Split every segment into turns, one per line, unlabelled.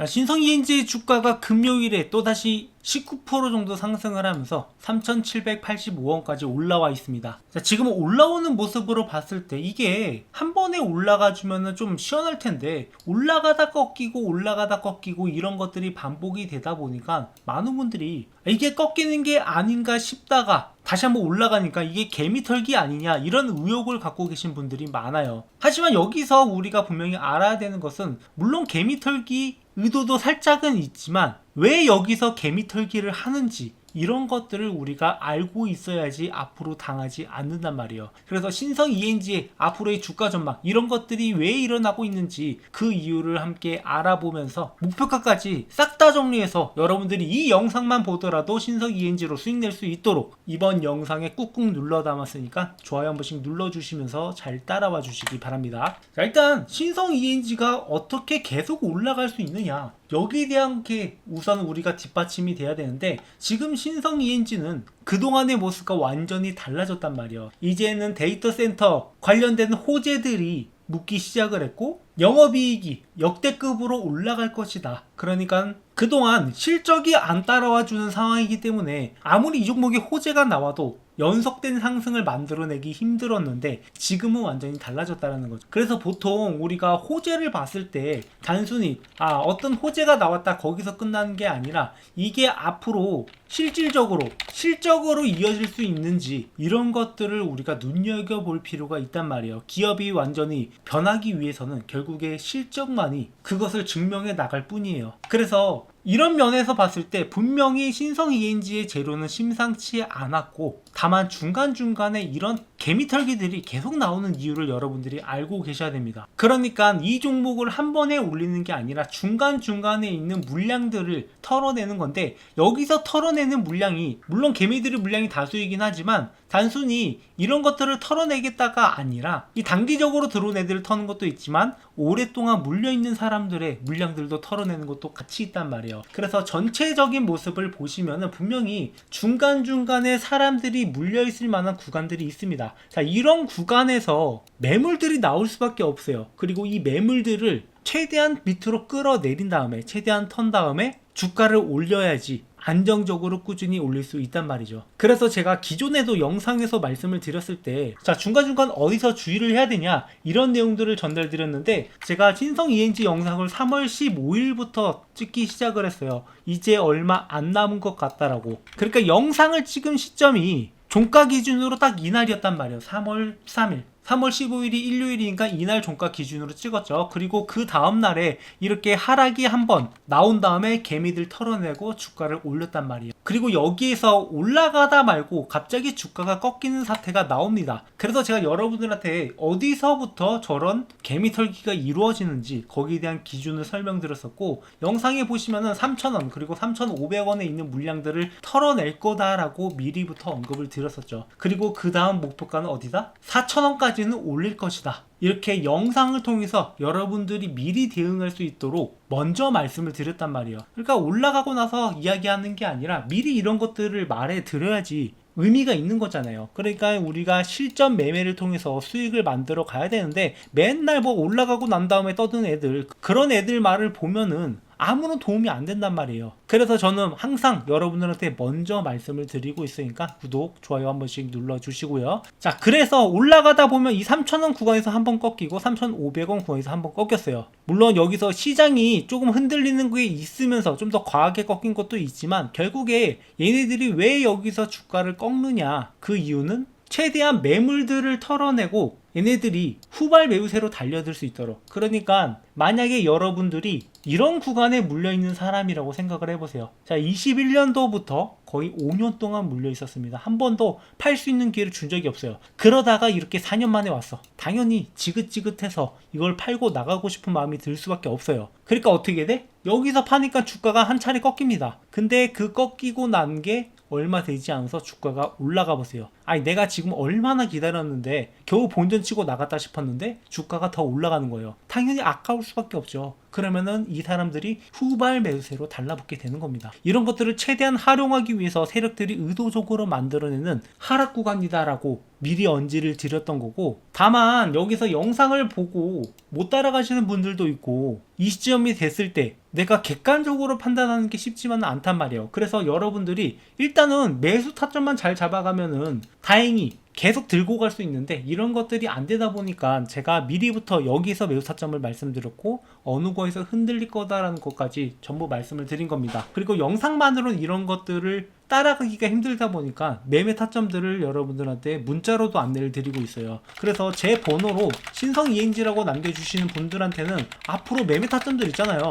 신성 ENG의 주가가 금요일에 또다시 19% 정도 상승을 하면서 3,785원까지 올라와 있습니다. 지금 올라오는 모습으로 봤을 때 이게 한 번에 올라가 주면은 좀 시원할 텐데 올라가다 꺾이고 올라가다 꺾이고 이런 것들이 반복이 되다 보니까 많은 분들이 이게 꺾이는 게 아닌가 싶다가 다시 한번 올라가니까 이게 개미털기 아니냐 이런 의혹을 갖고 계신 분들이 많아요. 하지만 여기서 우리가 분명히 알아야 되는 것은 물론 개미털기 의도도 살짝은 있지만 왜 여기서 개미털기를 하는지 이런 것들을 우리가 알고 있어야지 앞으로 당하지 않는단 말이에요. 그래서 신성 ENG의 앞으로의 주가 전망 이런 것들이 왜 일어나고 있는지 그 이유를 함께 알아보면서 목표가까지 싹 다 정리해서 여러분들이 이 영상만 보더라도 신성 ENG로 수익 낼 수 있도록 이번 영상에 꾹꾹 눌러 담았으니까 좋아요 한 번씩 눌러주시면서 잘 따라와 주시기 바랍니다. 자, 일단 신성 ENG가 어떻게 계속 올라갈 수 있느냐 여기에 대한 게 우선 우리가 뒷받침이 돼야 되는데 지금 신성 ENG는 그동안의 모습과 완전히 달라졌단 말이에요. 이제는 데이터 센터 관련된 호재들이 묻기 시작을 했고 영업이익이 역대급으로 올라갈 것이다. 그러니까 그동안 실적이 안 따라와 주는 상황이기 때문에 아무리 이 종목에 호재가 나와도 연속된 상승을 만들어내기 힘들었는데 지금은 완전히 달라졌다는 거죠. 그래서 보통 우리가 호재를 봤을 때 단순히 어떤 호재가 나왔다 거기서 끝나는 게 아니라 이게 앞으로 실적으로 이어질 수 있는지 이런 것들을 우리가 눈여겨볼 필요가 있단 말이에요. 기업이 완전히 변하기 위해서는 결국에 실적만이 그것을 증명해 나갈 뿐이에요. 그래서 이런 면에서 봤을 때 분명히 신성 ENG의 재료는 심상치 않았고 다만 중간중간에 이런 개미털기들이 계속 나오는 이유를 여러분들이 알고 계셔야 됩니다. 그러니까 이 종목을 한 번에 올리는 게 아니라 중간중간에 있는 물량들을 털어내는 건데 여기서 털어내는 물량이 물론 개미들의 물량이 다수이긴 하지만 단순히 이런 것들을 털어내겠다가 아니라 이 단기적으로 들어온 애들을 터는 것도 있지만 오랫동안 물려있는 사람들의 물량들도 털어내는 것도 같이 있단 말이에요. 그래서 전체적인 모습을 보시면은 분명히 중간중간에 사람들이 물려있을 만한 구간들이 있습니다. 자, 이런 구간에서 매물들이 나올 수밖에 없어요. 그리고 이 매물들을 최대한 밑으로 끌어내린 다음에 최대한 턴 다음에 주가를 올려야지 안정적으로 꾸준히 올릴 수 있단 말이죠. 그래서 제가 기존에도 영상에서 말씀을 드렸을 때 중간중간 어디서 주의를 해야 되냐 이런 내용들을 전달드렸는데 제가 신성 ENG 영상을 3월 15일부터 찍기 시작을 했어요. 이제 얼마 안 남은 것 같다라고. 그러니까 영상을 찍은 시점이 종가 기준으로 딱 이날이었단 말이에요. 3월 3일. 3월 15일이 일요일이니까 이날 종가 기준으로 찍었죠. 그리고 그 다음날에 이렇게 하락이 한번 나온 다음에 개미들 털어내고 주가를 올렸단 말이에요. 그리고 여기에서 올라가다 말고 갑자기 주가가 꺾이는 사태가 나옵니다. 그래서 제가 여러분들한테 어디서부터 저런 개미 털기가 이루어지는지 거기에 대한 기준을 설명드렸었고 영상에 보시면은 3,000원 그리고 3,500원에 있는 물량들을 털어낼 거다라고 미리부터 언급을 드렸었죠. 그리고 그 다음 목표가는 어디다? 4,000원까지 는 올릴 것이다. 이렇게 영상을 통해서 여러분들이 미리 대응할 수 있도록 먼저 말씀을 드렸단 말이에요. 그러니까 올라가고 나서 이야기하는 게 아니라 미리 이런 것들을 말해 드려야지 의미가 있는 거잖아요. 그러니까 우리가 실전 매매를 통해서 수익을 만들어 가야 되는데 맨날 뭐 올라가고 난 다음에 떠드는 애들 그런 애들 말을 보면은 아무런 도움이 안 된단 말이에요. 그래서 저는 항상 여러분들한테 먼저 말씀을 드리고 있으니까 구독, 좋아요 한 번씩 눌러주시고요. 자, 그래서 올라가다 보면 이 3,000원 구간에서 한번 꺾이고 3,500원 구간에서 한번 꺾였어요. 물론 여기서 시장이 조금 흔들리는 게 있으면서 좀 더 과하게 꺾인 것도 있지만 결국에 얘네들이 왜 여기서 주가를 꺾느냐 그 이유는 최대한 매물들을 털어내고 얘네들이 후발 매우새로 달려들 수 있도록. 그러니까 만약에 여러분들이 이런 구간에 물려있는 사람이라고 생각을 해보세요. 자, 21년도부터 거의 5년 동안 물려 있었습니다. 한 번도 팔 수 있는 기회를 준 적이 없어요. 그러다가 이렇게 4년 만에 왔어. 당연히 지긋지긋해서 이걸 팔고 나가고 싶은 마음이 들 수밖에 없어요. 그러니까 어떻게 돼? 여기서 파니까 주가가 한 차례 꺾입니다. 근데 그 꺾이고 난 게 얼마 되지 않아서 주가가 올라가 보세요. 아니 내가 지금 얼마나 기다렸는데 겨우 본전 치고 나갔다 싶었는데 주가가 더 올라가는 거예요. 당연히 아까울 수밖에 없죠. 그러면은 이 사람들이 후발 매수세로 달라붙게 되는 겁니다. 이런 것들을 최대한 활용하기 위해서 세력들이 의도적으로 만들어내는 하락 구간이다라고 미리 언지를 드렸던 거고, 다만 여기서 영상을 보고 못 따라가시는 분들도 있고 이 시점이 됐을 때 내가 객관적으로 판단하는 게 쉽지만은 않단 말이에요. 그래서 여러분들이 일단은 매수 타점만 잘 잡아가면은 다행히 계속 들고 갈 수 있는데, 이런 것들이 안 되다 보니까 제가 미리부터 여기서 매수 타점을 말씀드렸고 어느 거에서 흔들릴 거다라는 것까지 전부 말씀을 드린 겁니다. 그리고 영상만으로는 이런 것들을 따라가기가 힘들다 보니까 매매 타점들을 여러분들한테 문자로도 안내를 드리고 있어요. 그래서 제 번호로 신성이행지라고 남겨주시는 분들한테는 앞으로 매매 타점들 있잖아요.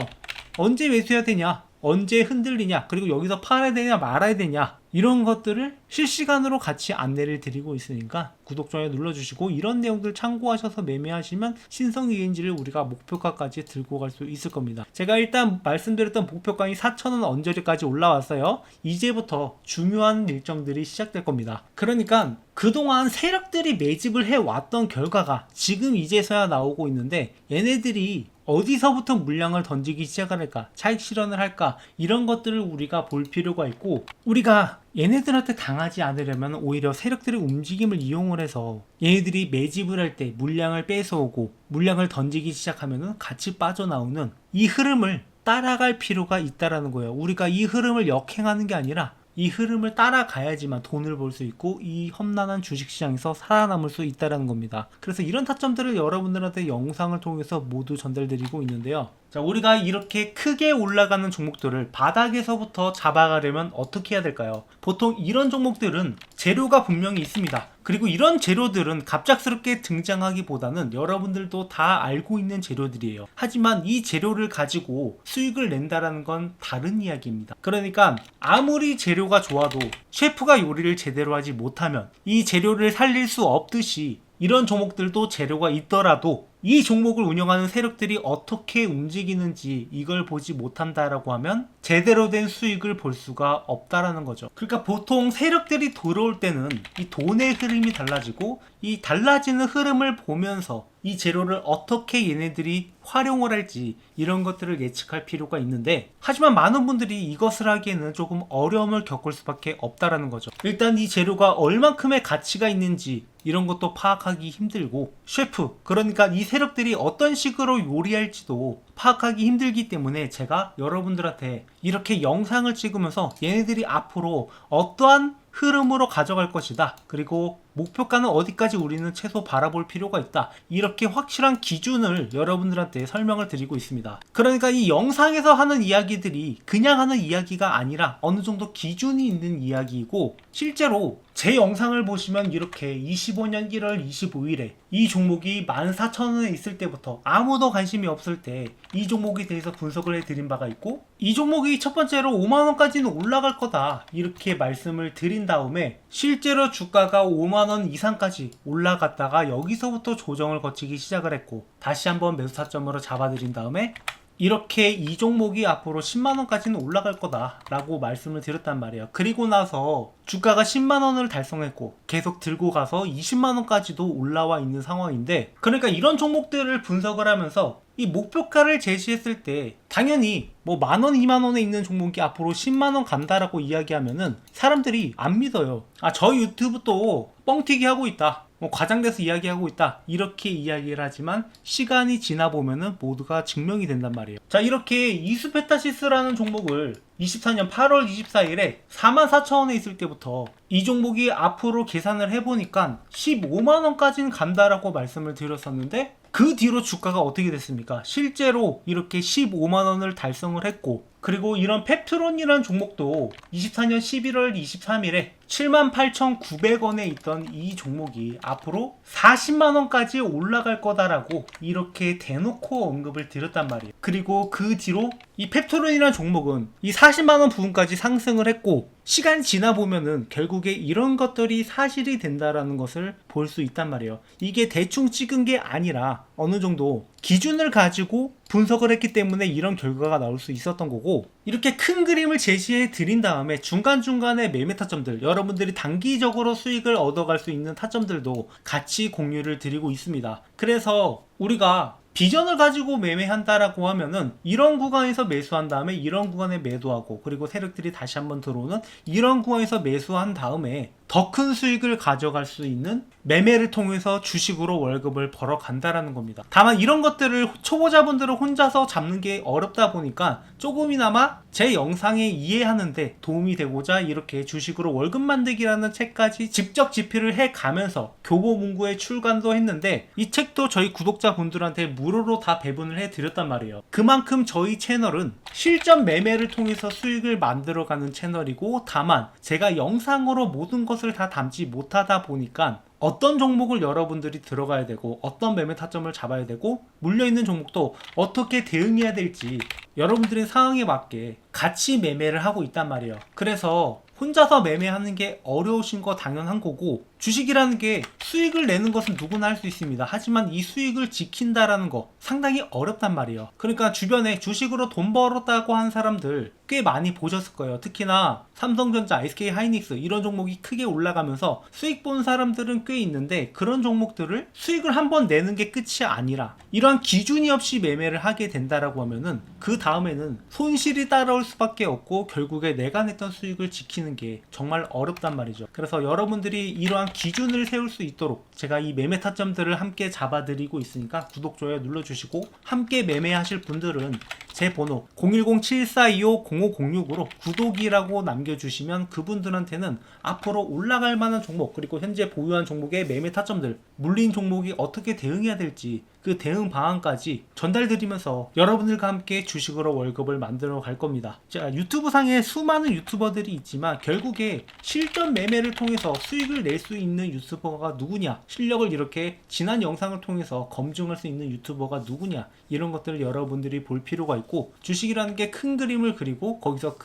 언제 매수해야 되냐, 언제 흔들리냐, 그리고 여기서 팔아야 되냐 말아야 되냐, 이런 것들을 실시간으로 같이 안내를 드리고 있으니까 구독, 좋아요 눌러주시고 이런 내용들 참고하셔서 매매하시면 신성이행지를 우리가 목표가까지 들고 갈 수 있을 겁니다. 제가 일단 말씀드렸던 목표가인 4,000원 언저리까지 올라왔어요. 이제부터 중요한 일정들이 시작될 겁니다. 그러니까 그동안 세력들이 매집을 해왔던 결과가 지금 이제서야 나오고 있는데, 얘네들이 어디서부터 물량을 던지기 시작을 할까, 차익 실현을 할까, 이런 것들을 우리가 볼 필요가 있고, 우리가 얘네들한테 당하지 않으려면 오히려 세력들의 움직임을 이용을 해서 얘네들이 매집을 할 때 물량을 뺏어오고 물량을 던지기 시작하면 같이 빠져나오는 이 흐름을 따라갈 필요가 있다라는 거예요. 우리가 이 흐름을 역행하는 게 아니라 이 흐름을 따라가야지만 돈을 벌 수 있고 이 험난한 주식시장에서 살아남을 수 있다는 겁니다. 그래서 이런 타점들을 여러분들한테 영상을 통해서 모두 전달드리고 있는데요. 자, 우리가 이렇게 크게 올라가는 종목들을 바닥에서부터 잡아가려면 어떻게 해야 될까요? 보통 이런 종목들은 재료가 분명히 있습니다. 그리고 이런 재료들은 갑작스럽게 등장하기보다는 여러분들도 다 알고 있는 재료들이에요. 하지만 이 재료를 가지고 수익을 낸다라는 건 다른 이야기입니다. 그러니까 아무리 재료가 좋아도 셰프가 요리를 제대로 하지 못하면 이 재료를 살릴 수 없듯이, 이런 종목들도 재료가 있더라도 이 종목을 운영하는 세력들이 어떻게 움직이는지 이걸 보지 못한다라고 하면 제대로 된 수익을 볼 수가 없다라는 거죠. 그러니까 보통 세력들이 들어올 때는 이 돈의 흐름이 달라지고, 이 달라지는 흐름을 보면서 이 재료를 어떻게 얘네들이 활용을 할지 이런 것들을 예측할 필요가 있는데, 하지만 많은 분들이 이것을 하기에는 조금 어려움을 겪을 수밖에 없다라는 거죠. 일단 이 재료가 얼만큼의 가치가 있는지 이런 것도 파악하기 힘들고, 셰프, 그러니까 이 세력들이 어떤 식으로 요리할지도 파악하기 힘들기 때문에 제가 여러분들한테 이렇게 영상을 찍으면서 얘네들이 앞으로 어떠한 흐름으로 가져갈 것이다, 그리고 목표가는 어디까지 우리는 최소 바라볼 필요가 있다, 이렇게 확실한 기준을 여러분들한테 설명을 드리고 있습니다. 그러니까 이 영상에서 하는 이야기들이 그냥 하는 이야기가 아니라 어느 정도 기준이 있는 이야기이고, 실제로 제 영상을 보시면 이렇게 25년 1월 25일에 이 종목이 14,000원에 있을 때부터 아무도 관심이 없을 때 이 종목에 대해서 분석을 해드린 바가 있고, 이 종목이 첫 번째로 5만원까지는 올라갈 거다 이렇게 말씀을 드린 다음에 실제로 주가가 5만원 이상까지 올라갔다가 여기서부터 조정을 거치기 시작을 했고, 다시 한번 매수 타점으로 잡아드린 다음에 이렇게 이 종목이 앞으로 10만원까지는 올라갈 거다 라고 말씀을 드렸단 말이에요. 그리고 나서 주가가 10만원을 달성했고 계속 들고 가서 20만원까지도 올라와 있는 상황인데, 그러니까 이런 종목들을 분석을 하면서 이 목표가를 제시했을 때 당연히 뭐 만원, 2만원에 있는 종목이 앞으로 10만원 간다라고 이야기하면은 사람들이 안 믿어요. 아, 저 유튜브 또 뻥튀기 하고 있다, 뭐 과장돼서 이야기하고 있다, 이렇게 이야기를 하지만 시간이 지나 보면은 모두가 증명이 된단 말이에요. 자, 이렇게 이수페타시스라는 종목을 24년 8월 24일에 44,000원에 있을 때부터 이 종목이 앞으로 계산을 해보니까 15만원까지는 간다라고 말씀을 드렸었는데, 그 뒤로 주가가 어떻게 됐습니까? 실제로 이렇게 15만원을 달성을 했고, 그리고 이런 펩트론이라는 종목도 24년 11월 23일에 78,900원에 있던 이 종목이 앞으로 40만원까지 올라갈 거다라고 이렇게 대놓고 언급을 드렸단 말이에요. 그리고 그 뒤로 이 펩트론이라는 종목은 이 40만원 부분까지 상승을 했고, 시간이 지나 보면은 결국에 이런 것들이 사실이 된다라는 것을 볼 수 있단 말이에요. 이게 대충 찍은 게 아니라 어느 정도 기준을 가지고 분석을 했기 때문에 이런 결과가 나올 수 있었던 거고, 이렇게 큰 그림을 제시해 드린 다음에 중간중간에 매매 타점들, 여러분들이 단기적으로 수익을 얻어갈 수 있는 타점들도 같이 공유를 드리고 있습니다. 그래서 우리가 비전을 가지고 매매한다라고 하면은 이런 구간에서 매수한 다음에 이런 구간에 매도하고, 그리고 세력들이 다시 한번 들어오는 이런 구간에서 매수한 다음에 더 큰 수익을 가져갈 수 있는 매매를 통해서 주식으로 월급을 벌어 간다라는 겁니다. 다만 이런 것들을 초보자분들은 혼자서 잡는 게 어렵다 보니까 조금이나마 제 영상에 이해하는데 도움이 되고자 이렇게 주식으로 월급 만들기라는 책까지 직접 집필을 해 가면서 교보문고에 출간도 했는데, 이 책도 저희 구독자분들한테 무료로 다 배분을 해 드렸단 말이에요. 그만큼 저희 채널은 실전 매매를 통해서 수익을 만들어가는 채널이고, 다만 제가 영상으로 모든 것을 다 담지 못하다 보니까 어떤 종목을 여러분들이 들어가야 되고 어떤 매매 타점을 잡아야 되고 물려있는 종목도 어떻게 대응해야 될지 여러분들의 상황에 맞게 같이 매매를 하고 있단 말이에요. 그래서 혼자서 매매하는 게 어려우신 거 당연한 거고, 주식이라는 게 수익을 내는 것은 누구나 할 수 있습니다. 하지만 이 수익을 지킨다라는 거 상당히 어렵단 말이에요. 그러니까 주변에 주식으로 돈 벌었다고 한 사람들 꽤 많이 보셨을 거예요. 특히나 삼성전자, SK하이닉스 이런 종목이 크게 올라가면서 수익 본 사람들은 꽤 있는데, 그런 종목들을 수익을 한번 내는 게 끝이 아니라 이러한 기준이 없이 매매를 하게 된다라고 하면은 그 다음에는 손실이 따라올 수밖에 없고 결국에 내가 냈던 수익을 지키는 게 정말 어렵단 말이죠. 그래서 여러분들이 이러한 기준을 세울 수 있도록 제가 이 매매 타점들을 함께 잡아드리고 있으니까 구독, 좋아요 눌러주시고, 함께 매매하실 분들은 제 번호 010-7425-0506으로 구독이라고 남겨주시면 그분들한테는 앞으로 올라갈 만한 종목, 그리고 현재 보유한 종목의 매매 타점들, 물린 종목이 어떻게 대응해야 될지 그 대응 방안까지 전달드리면서 여러분들과 함께 주식으로 월급을 만들어 갈 겁니다. 자, 유튜브 상에 수많은 유튜버들이 있지만 결국에 실전 매매를 통해서 수익을 낼 수 있는 유튜버가 누구냐, 실력을 이렇게 지난 영상을 통해서 검증할 수 있는 유튜버가 누구냐, 이런 것들을 여러분들이 볼 필요가 있고, 주식이라는 게 큰 그림을 그리고 거기서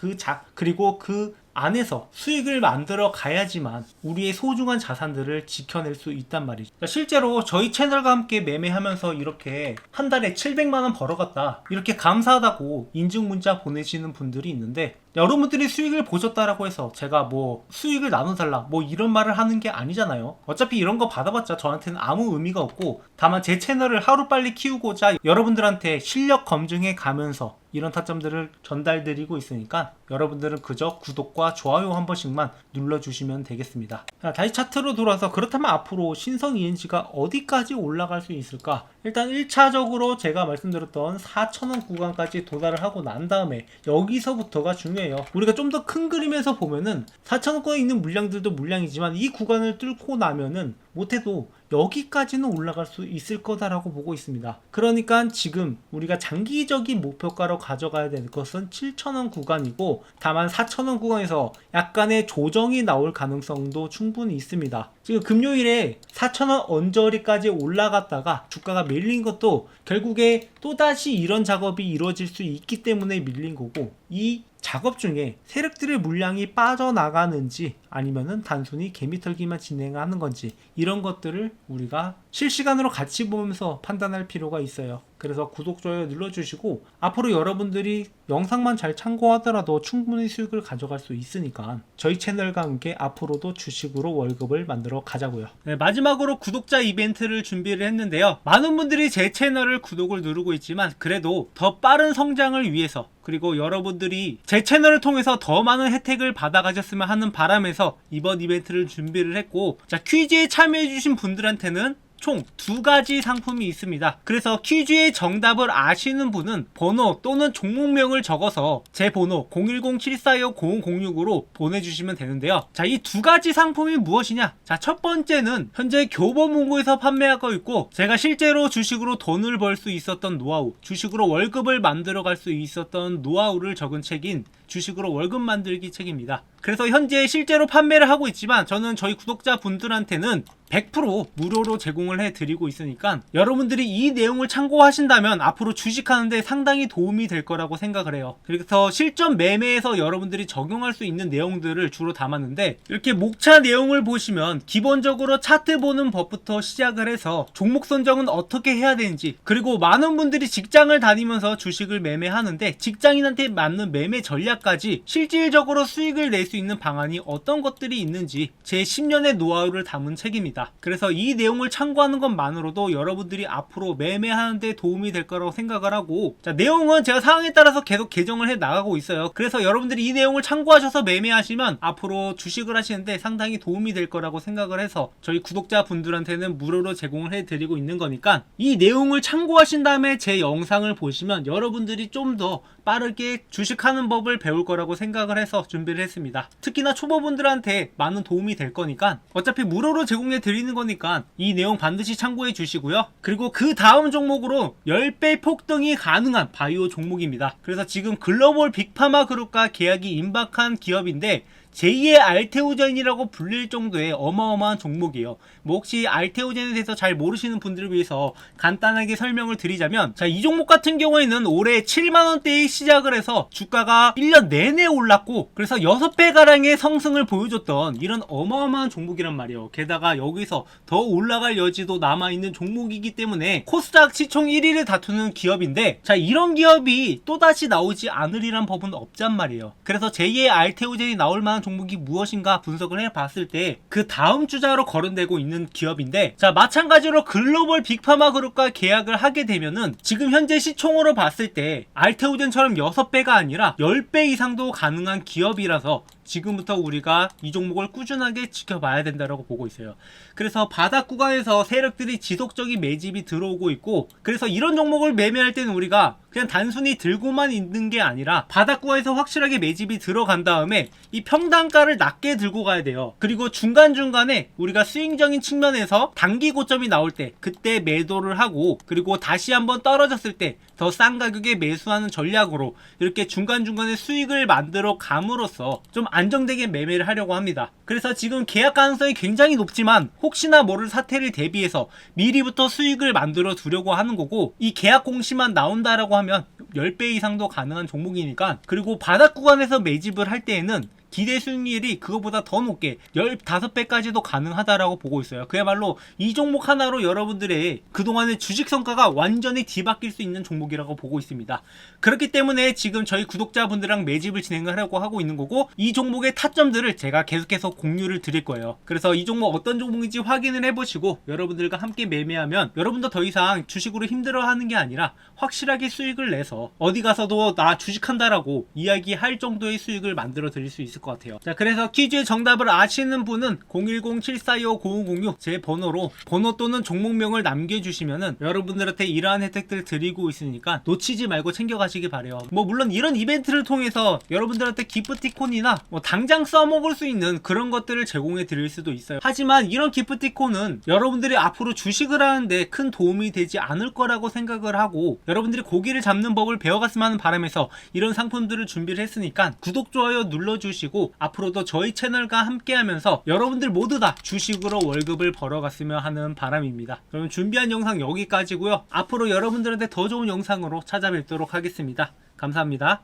그리고 그 안에서 수익을 만들어 가야지만 우리의 소중한 자산들을 지켜낼 수 있단 말이죠. 실제로 저희 채널과 함께 매매하면서 이렇게 한 달에 700만원 벌어갔다, 이렇게 감사하다고 인증 문자 보내시는 분들이 있는데, 여러분들이 수익을 보셨다라고 해서 제가 뭐 수익을 나눠달라 뭐 이런 말을 하는 게 아니잖아요. 어차피 이런 거 받아봤자 저한테는 아무 의미가 없고, 다만 제 채널을 하루빨리 키우고자 여러분들한테 실력 검증해 가면서 이런 타점들을 전달드리고 있으니까 여러분들은 그저 구독과 좋아요 한 번씩만 눌러주시면 되겠습니다. 자, 다시 차트로 돌아와서, 그렇다면 앞으로 신성 ENG가 어디까지 올라갈 수 있을까? 일단 1차적으로 제가 말씀드렸던 4,000원 구간까지 도달을 하고 난 다음에 여기서부터가 중요해요. 우리가 좀 더 큰 그림에서 보면은 4,000원권에 있는 물량들도 물량이지만 이 구간을 뚫고 나면은 못해도 여기까지는 올라갈 수 있을 거다라고 보고 있습니다. 그러니까 지금 우리가 장기적인 목표가로 가져가야 될 것은 7,000원 구간이고, 다만 4,000원 구간에서 약간의 조정이 나올 가능성도 충분히 있습니다. 지금 금요일에 4,000원 언저리까지 올라갔다가 주가가 밀린 것도 결국에 또다시 이런 작업이 이루어질 수 있기 때문에 밀린 거고, 이 작업 중에 세력들의 물량이 빠져나가는지 아니면은 단순히 개미털기만 진행하는 건지, 이런 것들을 우리가 실시간으로 같이 보면서 판단할 필요가 있어요. 그래서 구독, 좋아요 눌러주시고, 앞으로 여러분들이 영상만 잘 참고하더라도 충분히 수익을 가져갈 수 있으니까 저희 채널과 함께 앞으로도 주식으로 월급을 만들어 가자고요. 네, 마지막으로 구독자 이벤트를 준비를 했는데요. 많은 분들이 제 채널을 구독을 누르고 있지만 그래도 더 빠른 성장을 위해서, 그리고 여러분들이 제 채널을 통해서 더 많은 혜택을 받아가셨으면 하는 바람에서 이번 이벤트를 준비를 했고, 자, 퀴즈에 참여해주신 분들한테는 총 2가지 상품이 있습니다. 그래서 퀴즈의 정답을 아시는 분은 번호 또는 종목명을 적어서 제 번호 010-7425-0006으로 보내주시면 되는데요. 자, 이 2가지 상품이 무엇이냐? 자, 첫 번째는 현재 교보문고에서 판매하고 있고, 제가 실제로 주식으로 돈을 벌 수 있었던 노하우, 주식으로 월급을 만들어 갈 수 있었던 노하우를 적은 책인 주식으로 월급 만들기 책입니다. 그래서 현재 실제로 판매를 하고 있지만 저는 저희 구독자분들한테는 100% 무료로 제공을 해드리고 있으니까 여러분들이 이 내용을 참고하신다면 앞으로 주식하는데 상당히 도움이 될 거라고 생각을 해요. 그래서 실전 매매에서 여러분들이 적용할 수 있는 내용들을 주로 담았는데, 이렇게 목차 내용을 보시면 기본적으로 차트 보는 법부터 시작을 해서 종목 선정은 어떻게 해야 되는지, 그리고 많은 분들이 직장을 다니면서 주식을 매매하는데 직장인한테 맞는 매매 전략까지 실질적으로 수익을 낼 수 수 있는 방안이 어떤 것들이 있는지 제 10년의 노하우를 담은 책입니다. 그래서 이 내용을 참고하는 것만으로도 여러분들이 앞으로 매매하는 데 도움이 될 거라고 생각을 하고, 자, 내용은 제가 상황에 따라서 계속 개정을 해 나가고 있어요. 그래서 여러분들이 이 내용을 참고하셔서 매매하시면 앞으로 주식을 하시는데 상당히 도움이 될 거라고 생각을 해서 저희 구독자분들한테는 무료로 제공을 해드리고 있는 거니까 이 내용을 참고하신 다음에 제 영상을 보시면 여러분들이 좀 더 빠르게 주식하는 법을 배울 거라고 생각을 해서 준비를 했습니다. 특히나 초보분들한테 많은 도움이 될 거니까, 어차피 무료로 제공해 드리는 거니까 이 내용 반드시 참고해 주시고요. 그리고 그 다음 종목으로 10배 폭등이 가능한 바이오 종목입니다. 그래서 지금 글로벌 빅파마 그룹과 계약이 임박한 기업인데 제2의 알테오젠이라고 불릴 정도의 어마어마한 종목이에요. 뭐 혹시 알테오젠에 대해서 잘 모르시는 분들을 위해서 간단하게 설명을 드리자면, 자, 이 종목 같은 경우에는 올해 7만원대에 시작을 해서 주가가 1년 내내 올랐고, 그래서 6배 가량의 상승을 보여줬던 이런 어마어마한 종목이란 말이에요. 게다가 여기서 더 올라갈 여지도 남아있는 종목이기 때문에 코스닥 시총 1위를 다투는 기업인데, 자, 이런 기업이 또다시 나오지 않으리란 법은 없단 말이에요. 그래서 제2의 알테오젠이 나올 만한 종목이 무엇인가 분석을 해봤을 때 그 다음 주자로 거론되고 있는 기업인데, 자, 마찬가지로 글로벌 빅파마 그룹과 계약을 하게 되면은 지금 현재 시총으로 봤을 때 알테오젠처럼 6배가 아니라 10배 이상도 가능한 기업이라서 지금부터 우리가 이 종목을 꾸준하게 지켜봐야 된다고 보고 있어요. 그래서 바닥 구간에서 세력들이 지속적인 매집이 들어오고 있고, 그래서 이런 종목을 매매할 때는 우리가 그냥 단순히 들고만 있는 게 아니라 바닥 구간에서 확실하게 매집이 들어간 다음에 이 평단가를 낮게 들고 가야 돼요. 그리고 중간중간에 우리가 스윙적인 측면에서 단기 고점이 나올 때 그때 매도를 하고, 그리고 다시 한번 떨어졌을 때 더 싼 가격에 매수하는 전략으로 이렇게 중간중간에 수익을 만들어 감으로써 좀 안정되게 매매를 하려고 합니다. 그래서 지금 계약 가능성이 굉장히 높지만 혹시나 모를 사태를 대비해서 미리부터 수익을 만들어 두려고 하는 거고, 이 계약 공시만 나온다라고 하면 10배 이상도 가능한 종목이니까, 그리고 바닥 구간에서 매집을 할 때에는 기대 수익률이 그거보다 더 높게 15배까지도 가능하다라고 보고 있어요. 그야말로 이 종목 하나로 여러분들의 그동안의 주식 성과가 완전히 뒤바뀔 수 있는 종목이라고 보고 있습니다. 그렇기 때문에 지금 저희 구독자분들랑 매집을 진행하려고 하고 있는 거고, 이 종목의 타점들을 제가 계속해서 공유를 드릴 거예요. 그래서 이 종목 어떤 종목인지 확인을 해보시고 여러분들과 함께 매매하면 여러분도 더 이상 주식으로 힘들어하는 게 아니라 확실하게 수익을 내서 어디 가서도 나 주식한다라고 이야기할 정도의 수익을 만들어 드릴 수 있을 것 같아요. 자, 그래서 퀴즈의 정답을 아시는 분은 010-7425-0506 제 번호로 번호 또는 종목명을 남겨주시면은 여러분들한테 이러한 혜택들을 드리고 있으니까 놓치지 말고 챙겨가시기 바래요. 뭐 물론 이런 이벤트를 통해서 여러분들한테 기프티콘이나 뭐 당장 써먹을 수 있는 그런 것들을 제공해 드릴 수도 있어요. 하지만 이런 기프티콘은 여러분들이 앞으로 주식을 하는데 큰 도움이 되지 않을 거라고 생각을 하고, 여러분들이 고기를 잡는 법을 배워갔으면 하는 바람에서 이런 상품들을 준비를 했으니까 구독, 좋아요 눌러주시고 앞으로도 저희 채널과 함께 하면서 여러분들 모두 다 주식으로 월급을 벌어갔으면 하는 바람입니다. 그럼 준비한 영상 여기까지고요. 앞으로 여러분들한테 더 좋은 영상으로 찾아뵙도록 하겠습니다. 감사합니다.